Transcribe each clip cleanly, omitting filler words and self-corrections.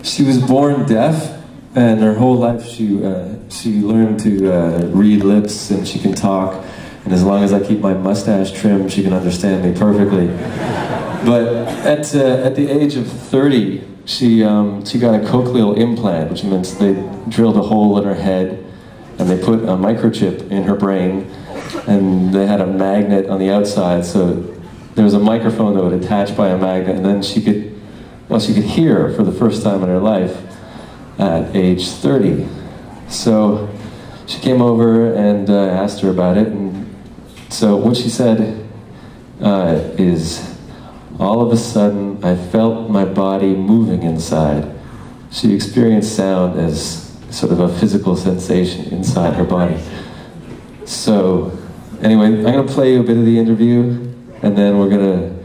She was born deaf, and her whole life she learned to read lips, and she can talk. And as long as I keep my mustache trimmed, she can understand me perfectly. But at the age of 30, she got a cochlear implant, which means they drilled a hole in her head, and they put a microchip in her brain, and they had a magnet on the outside, so there was a microphone that would attach by a magnet, and then she could hear for the first time in her life at age 30. So she came over and asked her about it, and so what she said is, all of a sudden I felt my body moving inside. She experienced sound as sort of a physical sensation inside her body. So anyway, I'm going to play you a bit of the interview, and then we're going to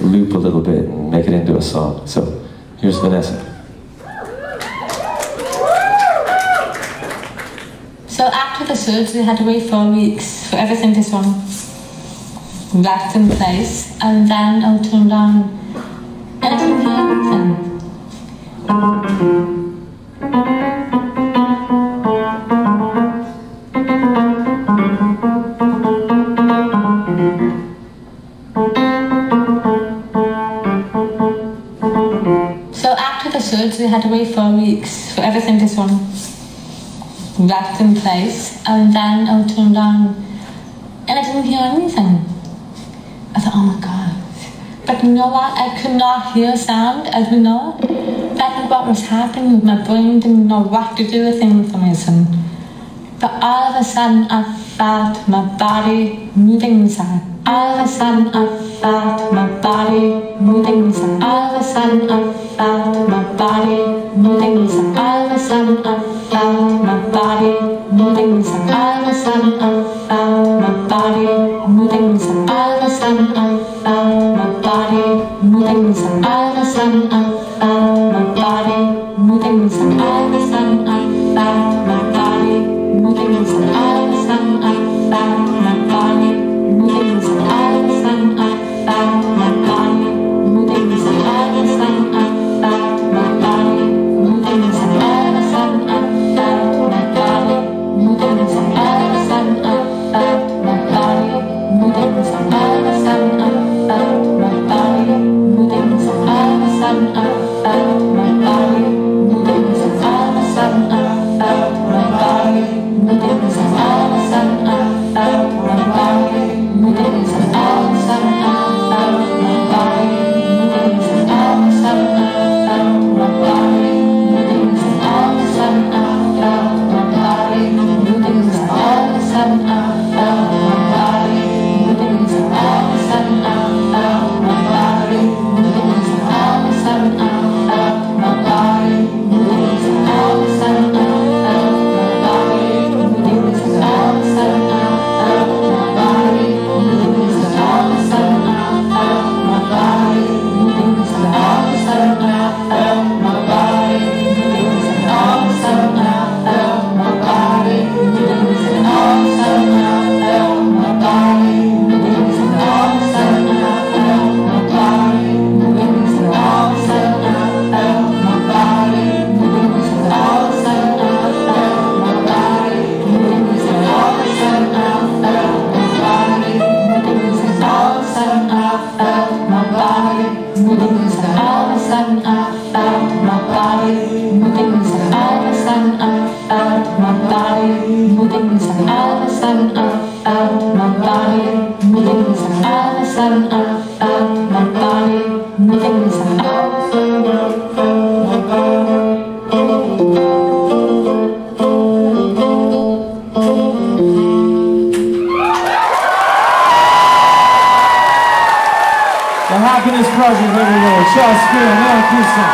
loop a little bit and make it into a song. So here's Vanessa. So after the surgery, I had to wait 4 weeks for everything to sort of rest in place, and then I turned on and I didn't hear anything. So after the surgery, I had to wait 4 weeks for everything to sort of rest in place, and then I turned on and I didn't hear anything. I thought, oh my God. But you know what? I could not hear sound, as we know. That is what was happening. My brain didn't know what to do with information. But all of a sudden, I felt my body moving inside. All of a sudden, I felt my body moving inside. All of a sudden, I felt my body moving inside. All of a sudden, I felt my body moving inside. All of a sudden, I felt my body moving inside. All of a sudden, I felt my body moving inside. All of a sudden, I felt my body moving inside. All of a sudden, I felt my body moving inside. All of a sudden, I felt my body moving inside. All of a sudden, I felt my body moving inside. All of a sudden, I felt my body moving inside. All of a sudden, I felt my body moving inside. All of a sudden, I felt my body moving inside. All of a sudden, I felt my body moving inside. All of a sudden, I felt my body moving inside. All of a sudden, I felt my body moving inside. All of a sudden, I felt my body moving inside. All of a sudden, I felt my body moving inside. All of a sudden, I felt my body moving inside. All of a sudden, I felt my body moving inside. All of a sudden, I felt my body moving inside. All of a sudden, I felt my body moving inside. All of a sudden, I felt my body moving inside. All of a sudden, I felt my body moving inside. All of a sudden, I felt my body moving inside. All of a sudden, I felt my body moving inside. All of a sudden, I felt my body moving inside. All of a sudden, I felt my body moving inside. All of a sudden, I felt my body moving inside. All of a sudden, I felt my body moving inside. All of a sudden, I felt my body moving inside. All of a sudden, I felt my body moving inside. All of a sudden, I felt my body moving inside. All of a sudden, I felt my body moving inside. All of a sudden, I felt my body moving inside. All of a sudden, I felt my body moving inside. All of a sudden, I felt my body moving inside. All of a sudden, I felt my body moving inside. All of a sudden, I felt my body. The Happiness Project, everywhere. Charles Spearin, Mel Houston.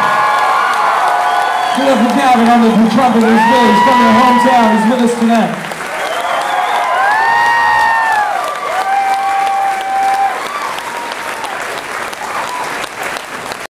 Give up for Gavin on the trumpet. He's from your hometown. He's with us tonight.